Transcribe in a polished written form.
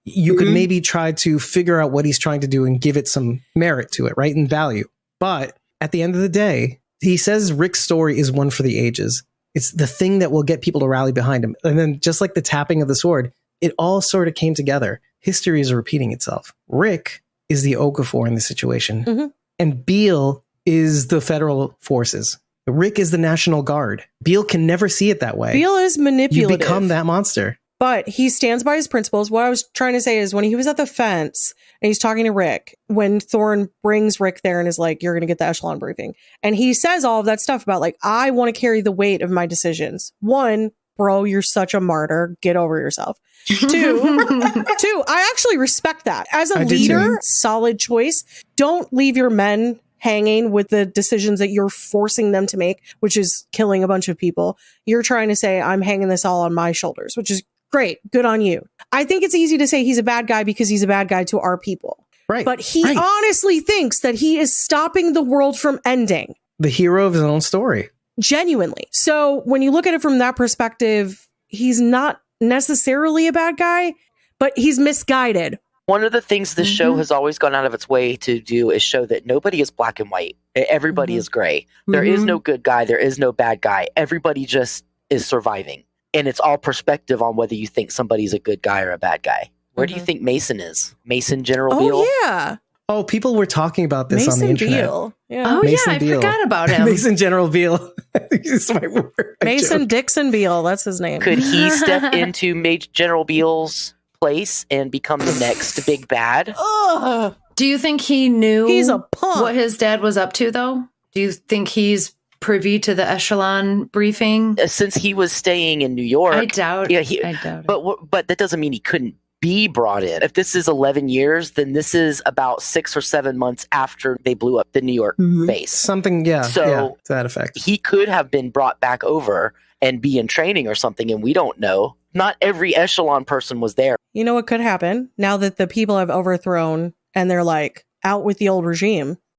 you could maybe try to figure out what he's trying to do and give it some merit to it, right? And value. But at the end of the day, he says Rick's story is one for the ages. It's the thing that will get people to rally behind him. And then just like the tapping of the sword, it all sort of came together. History is repeating itself. Rick is the Okafor in the situation. And Beale is the federal forces. Rick is the National Guard. Beale can never see it that way. Beale is manipulative. You become that monster. But he stands by his principles. What I was trying to say is when he was at the fence and he's talking to Rick, when Thorne brings Rick there and is like, you're going to get the echelon briefing. And he says all of that stuff about like, I want to carry the weight of my decisions. One, bro, you're such a martyr. Get over yourself. Two, I actually respect that. As a leader, solid choice. Don't leave your men hanging with the decisions that you're forcing them to make, which is killing a bunch of people. You're trying to say, I'm hanging this all on my shoulders, which is great. Good on you. I think it's easy to say he's a bad guy because he's a bad guy to our people. Right. But he honestly thinks that he is stopping the world from ending. The hero of his own story. Genuinely. So when you look at it from that perspective, he's not necessarily a bad guy, but he's misguided. One of the things this show has always gone out of its way to do is show that nobody is black and white. Everybody is gray. There is no good guy. There is no bad guy. Everybody just is surviving. And it's all perspective on whether you think somebody's a good guy or a bad guy. Where do you think Mason is? Mason General Beale? Oh, yeah. Oh, people were talking about this on the internet. Beale. Yeah. Oh, Mason yeah, I Beale. forgot about him. Mason General Beale. It's my word. Mason Dixon Beale. That's his name. Could he step into Major General Beale's place and become the next big bad? Do you think he knew He's a punk. what his dad was up to, though? Do you think he's privy to the echelon briefing? Since he was staying in New York. I doubt Yeah, it. But that doesn't mean he couldn't be brought in. If this is 11 years, then this is about 6 or 7 months after they blew up the New York base. Something, to that effect. He could have been brought back over and be in training or something, and we don't know. Not every echelon person was there. You know what could happen now that the people have overthrown and they're like out with the old regime?